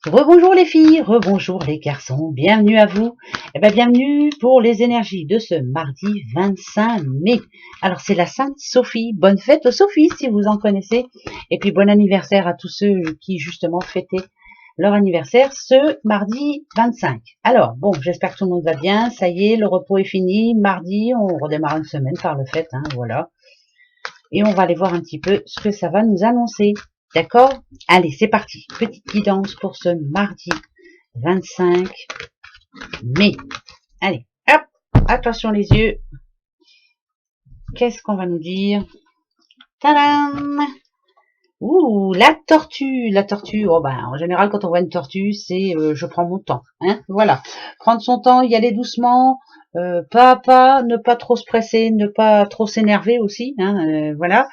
Rebonjour les filles, rebonjour les garçons, bienvenue à vous. Bienvenue pour les énergies de ce mardi 25 mai. Alors c'est la Sainte Sophie, bonne fête aux Sophies si vous en connaissez. Et puis bon anniversaire à tous ceux qui justement fêtaient leur anniversaire ce mardi 25. Alors bon, j'espère que tout le monde va bien, ça y est, le repos est fini. Mardi, on redémarre une semaine par le fait, voilà. Et on va aller voir un petit peu ce que ça va nous annoncer. D'accord? Allez, c'est parti. Petite guidance pour ce mardi 25 mai. Allez, hop, attention les yeux. Qu'est-ce qu'on va nous dire? Tadam! Ouh, la tortue. Oh en général, quand on voit une tortue, c'est je prends mon temps. Voilà. Prendre son temps, y aller doucement, pas à pas, ne pas trop se presser, ne pas trop s'énerver aussi. Voilà.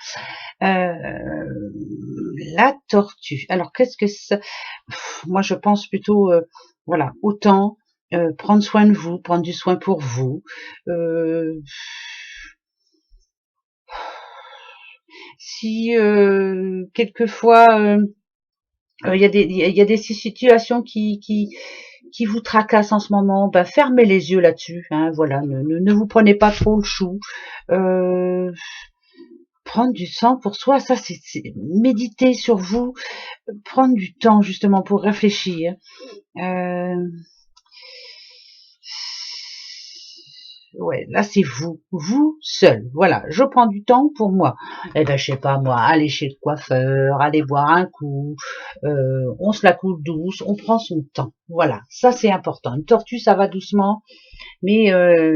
La tortue. Alors, qu'est-ce que ça... Moi, je pense plutôt, voilà, autant prendre soin de vous, prendre du soin pour vous. Si quelquefois il y a des situations qui vous tracassent en ce moment, fermez les yeux là-dessus. Voilà, ne vous prenez pas trop le chou. Prendre du temps pour soi, ça c'est méditer sur vous, prendre du temps justement pour réfléchir. Ouais, là c'est vous seul. Voilà, je prends du temps pour moi. Je sais pas moi, aller chez le coiffeur, aller boire un coup, on se la coule douce, on prend son temps. Voilà, ça c'est important. Une tortue, ça va doucement, mais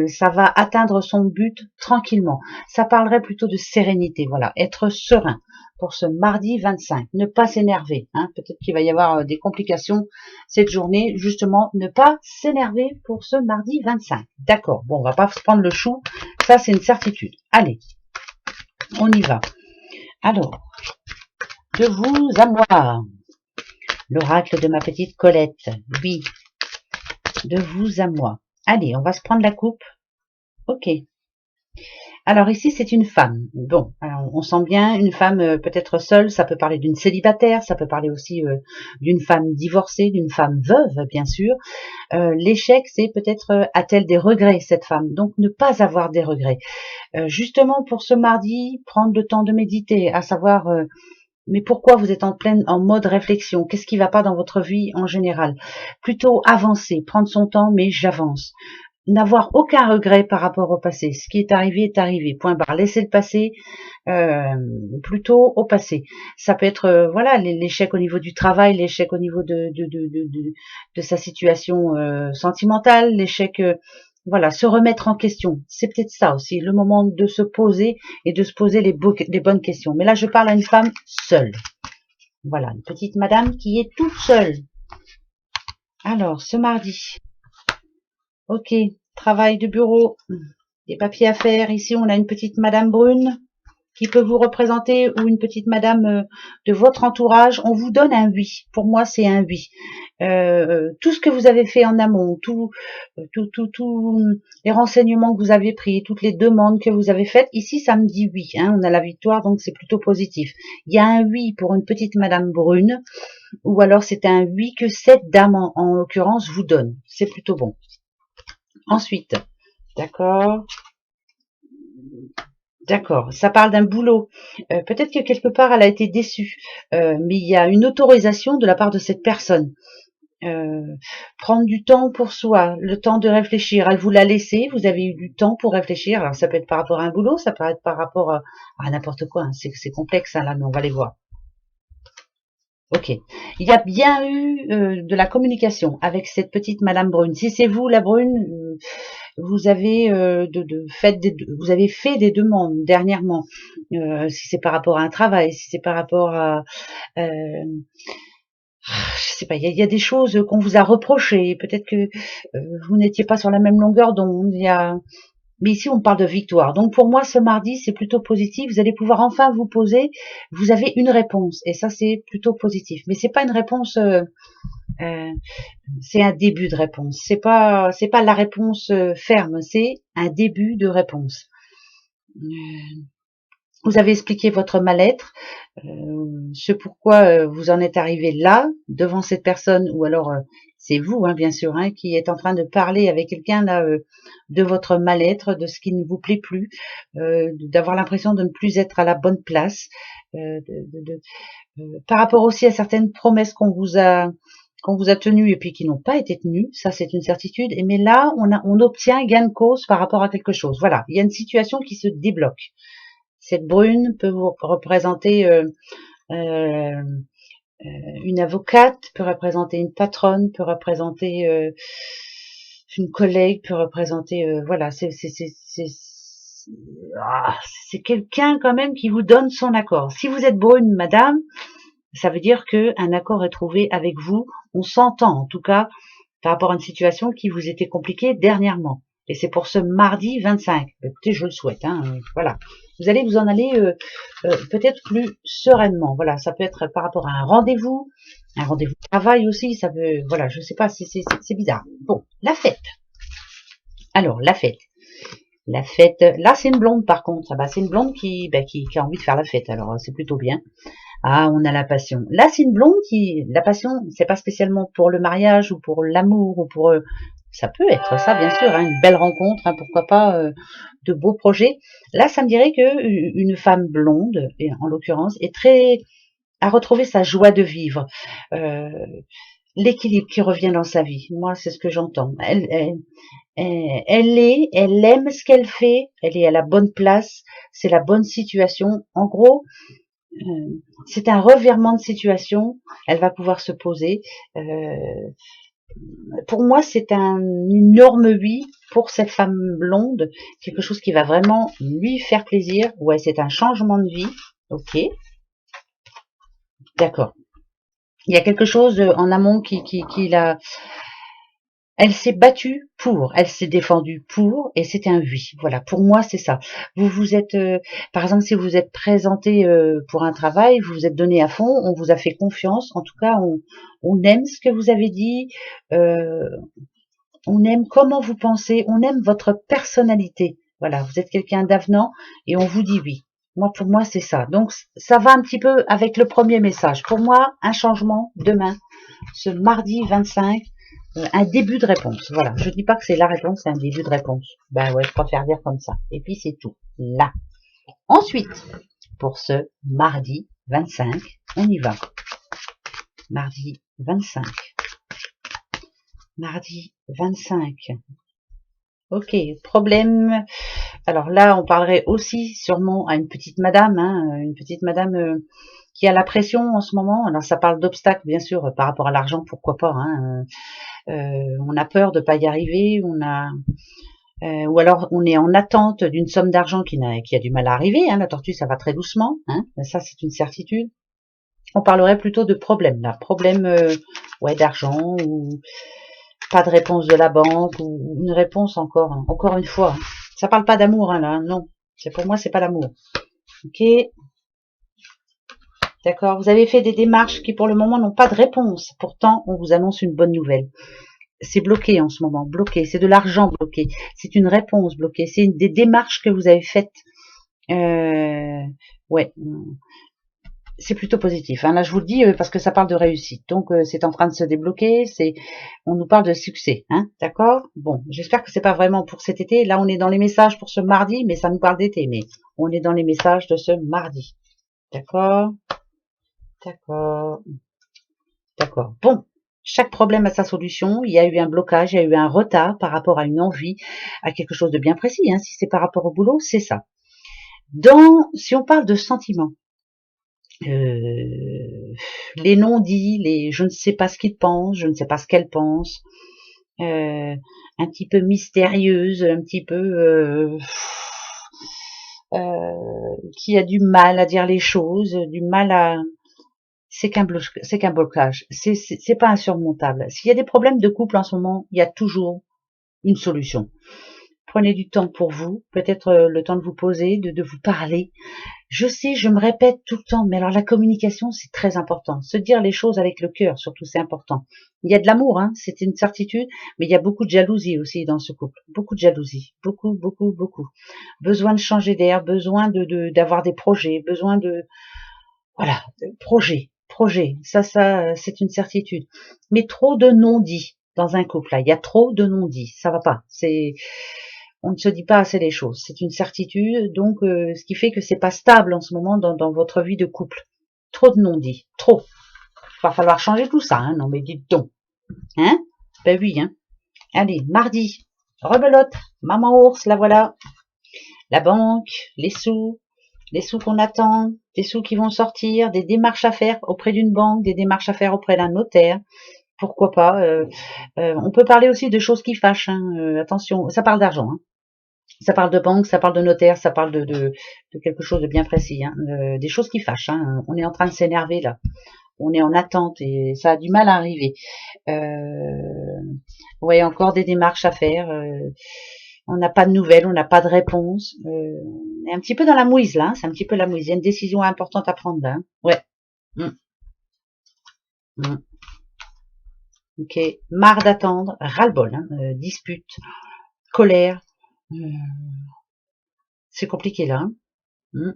ça va atteindre son but tranquillement. Ça parlerait plutôt de sérénité, voilà, être serein pour ce mardi 25. Ne pas s'énerver, peut-être qu'il va y avoir des complications cette journée, justement, ne pas s'énerver pour ce mardi 25. D'accord, bon, on va pas se prendre le chou, ça c'est une certitude. Allez, on y va. Alors, de vous à moi, l'oracle de ma petite Colette, oui, de vous à moi. Allez, on va se prendre la coupe. Ok. Alors ici, c'est une femme. Bon, alors, on sent bien une femme peut-être seule, ça peut parler d'une célibataire, ça peut parler aussi d'une femme divorcée, d'une femme veuve, bien sûr. L'échec, c'est peut-être a-t-elle des regrets, cette femme. Donc, ne pas avoir des regrets. Justement, pour ce mardi, prendre le temps de méditer, à savoir... mais pourquoi vous êtes en mode réflexion? Qu'est-ce qui va pas dans votre vie en général? Plutôt avancer, prendre son temps, mais j'avance. N'avoir aucun regret par rapport au passé. Ce qui est arrivé, point barre. Laisser le passé plutôt au passé. Ça peut être voilà, l'échec au niveau du travail, l'échec au niveau de sa situation sentimentale, l'échec voilà, se remettre en question. C'est peut-être ça aussi, le moment de se poser et de se poser les bonnes questions. Mais là, je parle à une femme seule. Voilà, une petite madame qui est toute seule. Alors, ce mardi, ok, travail de bureau, des papiers à faire. Ici, on a une petite madame brune qui peut vous représenter ou une petite madame de votre entourage. On vous donne un oui. Pour moi, c'est un oui. Tout ce que vous avez fait en amont, tous les renseignements que vous avez pris, toutes les demandes que vous avez faites, ici, ça me dit oui. On a la victoire, donc c'est plutôt positif. Il y a un oui pour une petite madame brune, ou alors c'est un oui que cette dame, en l'occurrence, vous donne. C'est plutôt bon. Ensuite, d'accord, ça parle d'un boulot. Peut-être que quelque part elle a été déçue, mais il y a une autorisation de la part de cette personne. Prendre du temps pour soi, le temps de réfléchir. Elle vous l'a laissé, vous avez eu du temps pour réfléchir. Alors ça peut être par rapport à un boulot, ça peut être par rapport à n'importe quoi. C'est complexe là, mais on va les voir. Ok. Il y a bien eu de la communication avec cette petite Madame Brune. Si c'est vous, la Brune, vous avez vous avez fait des demandes dernièrement. Si c'est par rapport à un travail, si c'est par rapport à, je sais pas, il y a des choses qu'on vous a reprochées. Peut-être que vous n'étiez pas sur la même longueur d'onde. Mais ici, on parle de victoire. Donc, pour moi, ce mardi, c'est plutôt positif. Vous allez pouvoir enfin vous poser. Vous avez une réponse. Et ça, c'est plutôt positif. Mais c'est pas une réponse, c'est un début de réponse. C'est pas la réponse ferme. C'est un début de réponse. Vous avez expliqué votre mal-être, ce pourquoi vous en êtes arrivé là, devant cette personne, ou alors c'est vous, hein, bien sûr, hein, qui êtes en train de parler avec quelqu'un là de votre mal-être, de ce qui ne vous plaît plus, d'avoir l'impression de ne plus être à la bonne place, par rapport aussi à certaines promesses qu'on vous a tenues et puis qui n'ont pas été tenues, ça c'est une certitude. Mais là, on obtient gain de cause par rapport à quelque chose. Voilà, il y a une situation qui se débloque. Cette brune peut vous représenter une avocate, peut représenter une patronne, peut représenter une collègue, peut représenter voilà, c'est quelqu'un quand même qui vous donne son accord. Si vous êtes brune, madame, ça veut dire que un accord est trouvé avec vous. On s'entend en tout cas par rapport à une situation qui vous était compliquée dernièrement. Et c'est pour ce mardi 25. Écoutez, je le souhaite. Hein, voilà. Vous allez vous en aller peut-être plus sereinement. Voilà, ça peut être par rapport à un rendez-vous de travail aussi. Ça peut, voilà, je sais pas, c'est bizarre. Bon, la fête. Alors, la fête. La fête. Là, c'est une blonde par contre. Ah bah, c'est une blonde qui a envie de faire la fête. Alors, c'est plutôt bien. Ah, on a la passion. Là, c'est une blonde qui, la passion, c'est pas spécialement pour le mariage ou pour l'amour ou pour, ça peut être ça, bien sûr, hein, une belle rencontre, hein, pourquoi pas, de beaux projets. Là, ça me dirait que une femme blonde, et en l'occurrence, est très à retrouver sa joie de vivre, euh, l'équilibre qui revient dans sa vie. Moi, c'est ce que j'entends. Elle aime ce qu'elle fait, elle est à la bonne place, c'est la bonne situation. En gros, c'est un revirement de situation. Elle va pouvoir se poser. Pour moi, c'est un énorme oui pour cette femme blonde, quelque chose qui va vraiment lui faire plaisir. Ouais, c'est un changement de vie. Ok, d'accord. Il y a quelque chose en amont qui l'a. Elle s'est battue pour, elle s'est défendue pour, et c'est un oui. Voilà, pour moi, c'est ça. Vous vous êtes, par exemple, si vous êtes présenté pour un travail, vous vous êtes donné à fond, on vous a fait confiance. En tout cas, on aime ce que vous avez dit, euh, on aime comment vous pensez, on aime votre personnalité. Voilà, vous êtes quelqu'un d'avenant et on vous dit oui. Moi, pour moi, c'est ça. Donc, ça va un petit peu avec le premier message. Pour moi, un changement demain, ce mardi 25. Un début de réponse. Voilà. Je dis pas que c'est la réponse, c'est un début de réponse. Ben ouais, je préfère dire comme ça. Et puis c'est tout. Là. Ensuite, pour ce mardi 25, on y va. Mardi 25. Mardi 25. Ok, problème. Alors là, on parlerait aussi sûrement à une petite madame, hein, une petite madame qui a la pression en ce moment. Alors ça parle d'obstacles, bien sûr, par rapport à l'argent, pourquoi pas. Hein. On a peur de pas y arriver, ou alors on est en attente d'une somme d'argent qui a du mal à arriver. Hein. La tortue, ça va très doucement. Hein. Ça, c'est une certitude. On parlerait plutôt de problème, là. Problème ouais, d'argent ou pas de réponse de la banque ou une réponse encore une fois. Hein. Ça parle pas d'amour, hein, là. Non, c'est pour moi, c'est pas l'amour. Ok, d'accord. Vous avez fait des démarches qui, pour le moment, n'ont pas de réponse. Pourtant, on vous annonce une bonne nouvelle. C'est bloqué en ce moment, bloqué. C'est de l'argent bloqué. C'est une réponse bloquée. C'est des démarches que vous avez faites. Ouais, c'est plutôt positif. Hein. Là, je vous le dis parce que ça parle de réussite. Donc, c'est en train de se débloquer. On nous parle de succès. Hein, d'accord. Bon, j'espère que c'est pas vraiment pour cet été. Là, on est dans les messages pour ce mardi, mais ça nous parle d'été. Mais on est dans les messages de ce mardi. D'accord. D'accord. D'accord. Bon. Chaque problème a sa solution. Il y a eu un blocage, il y a eu un retard par rapport à une envie, à quelque chose de bien précis. Hein. Si c'est par rapport au boulot, c'est ça. Si on parle de sentiments, les non-dits, les je ne sais pas ce qu'ils pensent, je ne sais pas ce qu'elle pense, un petit peu mystérieuse, un petit peu qui a du mal à dire les choses, du mal à c'est qu'un blocage, c'est pas insurmontable. S'il y a des problèmes de couple en ce moment, il y a toujours une solution. Prenez du temps pour vous, peut-être le temps de vous poser, de vous parler. Je sais, je me répète tout le temps, mais alors la communication, c'est très important. Se dire les choses avec le cœur, surtout, c'est important. Il y a de l'amour, hein, c'est une certitude, mais il y a beaucoup de jalousie aussi dans ce couple. Beaucoup de jalousie, beaucoup, beaucoup, beaucoup. Besoin de changer d'air, besoin d'avoir des projets, besoin de, voilà, projet. Ça, c'est une certitude. Mais trop de non-dits dans un couple, là. Il y a trop de non-dits. Ça va pas. On ne se dit pas assez les choses. C'est une certitude. Donc, ce qui fait que c'est pas stable en ce moment dans votre vie de couple. Trop de non-dits. Trop. Va falloir changer tout ça, hein. Non, mais dites donc. Hein? Ben oui, hein. Allez, mardi. Rebelote. Maman ours, la voilà. La banque, les sous qu'on attend, des sous qui vont sortir, des démarches à faire auprès d'une banque, des démarches à faire auprès d'un notaire, pourquoi pas. On peut parler aussi de choses qui fâchent, hein, attention, ça parle d'argent, hein. Ça parle de banque, ça parle de notaire, ça parle de quelque chose de bien précis, hein, des choses qui fâchent, hein. On est en train de s'énerver là, on est en attente et ça a du mal à arriver. Ouais, encore des démarches à faire. On n'a pas de nouvelles, on n'a pas de réponse. On est un petit peu dans la mouise là, hein, c'est un petit peu la mouise. Il y a une décision importante à prendre là. Hein. Ouais. Ok. Marre d'attendre, ras-le-bol, hein, dispute, colère. C'est compliqué là. Hein.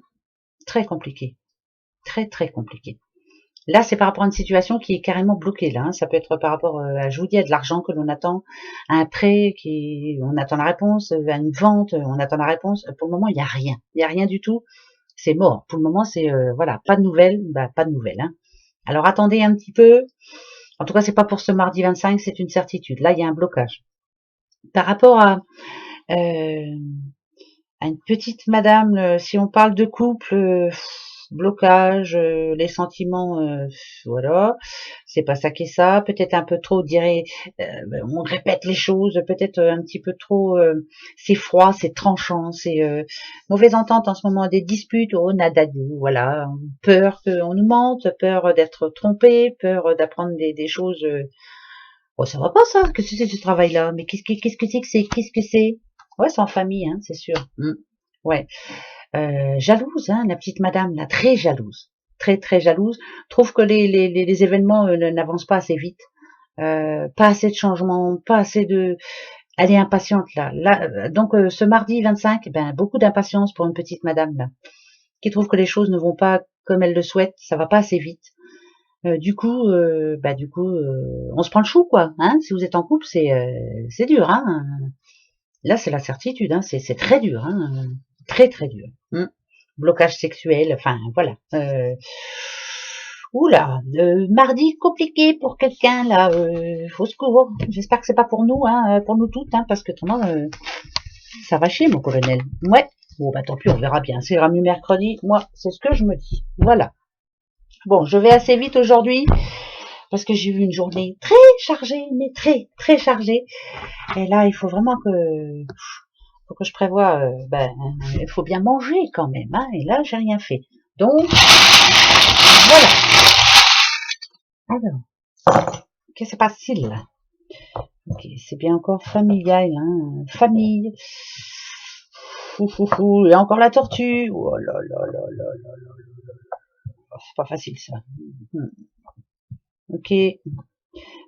Très compliqué. Très très compliqué. Là, c'est par rapport à une situation qui est carrément bloquée là. Hein. Ça peut être par rapport à, je vous dis, à de l'argent que l'on attend, à un prêt on attend la réponse, à une vente, on attend la réponse. Pour le moment, il n'y a rien. Il n'y a rien du tout. C'est mort. Pour le moment, c'est voilà, pas de nouvelles, pas de nouvelles. Hein. Alors attendez un petit peu. En tout cas, c'est pas pour ce mardi 25, c'est une certitude. Là, il y a un blocage. Par rapport à une petite madame, si on parle de couple, blocage, les sentiments, voilà, c'est pas ça qui est ça, peut-être un peu trop, dirait, on répète les choses, peut-être un petit peu trop, c'est froid, c'est tranchant, c'est mauvaise entente en ce moment, des disputes, oh nadadou, voilà, peur qu'on nous mente, peur d'être trompé, peur d'apprendre des choses, oh ça va pas ça, qu'est-ce que c'est ce travail-là, mais qu'est-ce que c'est, ouais c'est en famille, hein, c'est sûr, ouais. Jalouse, hein, la petite madame, là, très jalouse, très très jalouse, trouve que les événements n'avancent pas assez vite, pas assez de changements, pas assez de... Elle est impatiente là donc ce mardi 25, ben, beaucoup d'impatience pour une petite madame là, qui trouve que les choses ne vont pas comme elle le souhaite, ça va pas assez vite. Du coup, on se prend le chou quoi, hein, si vous êtes en couple, c'est dur, hein. Là, c'est la certitude, hein, c'est très dur, hein, très très dur. Blocage sexuel, enfin voilà. Oula, mardi compliqué pour quelqu'un là, au secours. J'espère que c'est pas pour nous, hein, pour nous toutes, hein, parce que autrement, ça va chier mon colonel. Ouais. Bon bah tant pis, on verra bien. C'est mieux mercredi. Moi, c'est ce que je me dis. Voilà. Bon, je vais assez vite aujourd'hui parce que j'ai eu une journée très chargée, mais très très chargée. Et là, il faut vraiment que je prévoie, il faut bien manger quand même, hein, et là, j'ai rien fait. Donc, voilà. Alors, qu'est-ce qui se passe-t-il là? Ok, c'est bien encore familial, hein, famille. Fou, et encore la tortue. Oh là là là là là là. C'est pas facile ça. Ok.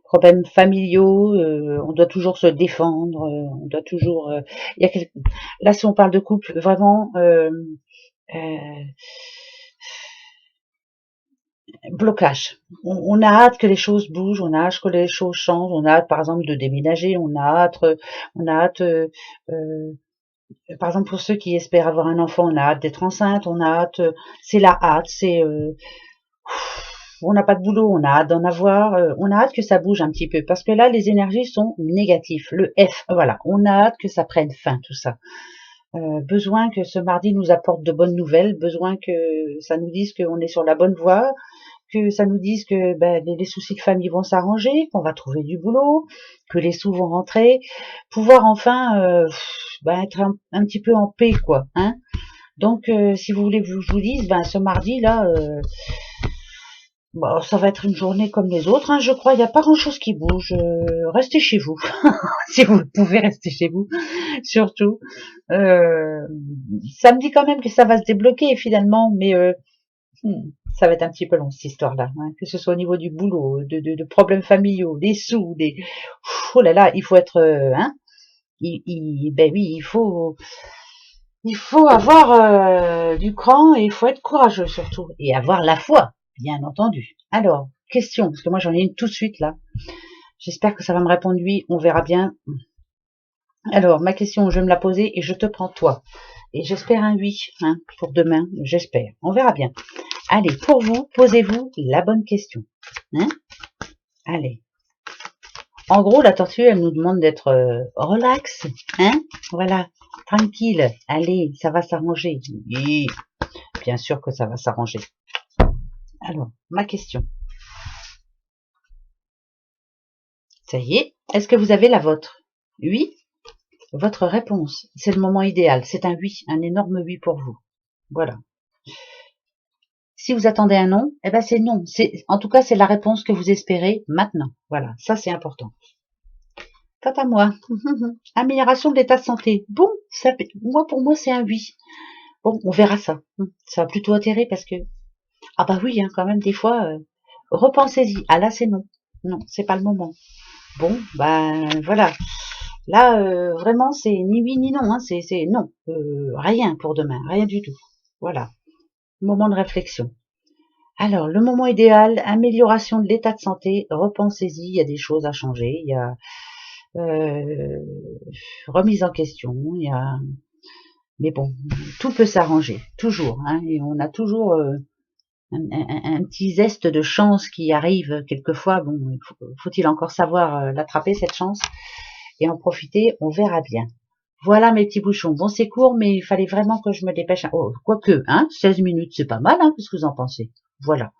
Problèmes familiaux, on doit toujours se défendre, on doit toujours... il y a Là, si on parle de couple, vraiment... blocage. On a hâte que les choses bougent, on a hâte que les choses changent, on a hâte, par exemple, de déménager, on a hâte, par exemple, pour ceux qui espèrent avoir un enfant, on a hâte d'être enceinte, on a hâte, c'est la hâte, on n'a pas de boulot, on a hâte d'en avoir, on a hâte que ça bouge un petit peu, parce que là, les énergies sont négatives. Le F, voilà, on a hâte que ça prenne fin, tout ça. Besoin que ce mardi nous apporte de bonnes nouvelles, besoin que ça nous dise qu'on est sur la bonne voie, que ça nous dise que les soucis de famille vont s'arranger, qu'on va trouver du boulot, que les sous vont rentrer, pouvoir enfin être un petit peu en paix, quoi. Hein. Donc, si vous voulez que je vous dise, ce mardi là, Bon, ça va être une journée comme les autres, hein, je crois. Il n'y a pas grand-chose qui bouge. Restez chez vous, si vous pouvez rester chez vous, surtout. Euh, Ça me dit quand même que ça va se débloquer finalement, mais ça va être un petit peu long cette histoire-là, hein, que ce soit au niveau du boulot, de problèmes familiaux, des sous, des. Oh là là, il faut être, hein, ben oui, il faut avoir du cran et il faut être courageux surtout et avoir la foi, bien entendu. Alors, question, parce que moi j'en ai une tout de suite là. J'espère que ça va me répondre oui, on verra bien. Alors, ma question, je vais me la poser et je te prends toi. Et j'espère un oui, hein, pour demain, j'espère. On verra bien. Allez, pour vous, posez-vous la bonne question. Hein, allez. En gros, la tortue, elle nous demande d'être relax, hein, voilà, tranquille. Allez, ça va s'arranger. Oui, bien sûr que ça va s'arranger. Alors, ma question. Ça y est, est-ce que vous avez la vôtre? Oui, votre réponse. C'est le moment idéal. C'est un oui, un énorme oui pour vous. Voilà. Si vous attendez un non, eh ben c'est non. En tout cas, c'est la réponse que vous espérez maintenant. Voilà, ça c'est important. Quant à moi, amélioration de l'état de santé. Bon, moi pour moi c'est un oui. Bon, on verra ça. Ça va plutôt atterrir parce que ah bah oui, hein, quand même des fois. Repensez-y. Ah là c'est non. Non, c'est pas le moment. Bon, ben voilà. Là, vraiment, c'est ni oui ni non. Hein, c'est non. Rien pour demain. Rien du tout. Voilà. Moment de réflexion. Alors, le moment idéal, amélioration de l'état de santé. Repensez-y. Il y a des choses à changer. Il y a remise en question. Il y a... Mais bon, tout peut s'arranger. Toujours. Hein, et on a toujours... un petit zeste de chance qui arrive quelquefois. Bon, faut-il encore savoir l'attraper, cette chance, et en profiter, on verra bien. Voilà mes petits bouchons. Bon, c'est court, mais il fallait vraiment que je me dépêche. Oh, quoique, hein, 16 minutes, c'est pas mal, hein, qu'est-ce que vous en pensez? Voilà.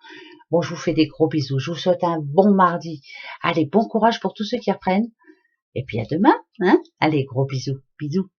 Bon, je vous fais des gros bisous. Je vous souhaite un bon mardi. Allez, bon courage pour tous ceux qui reprennent. Et puis à demain, hein. Allez, gros bisous. Bisous.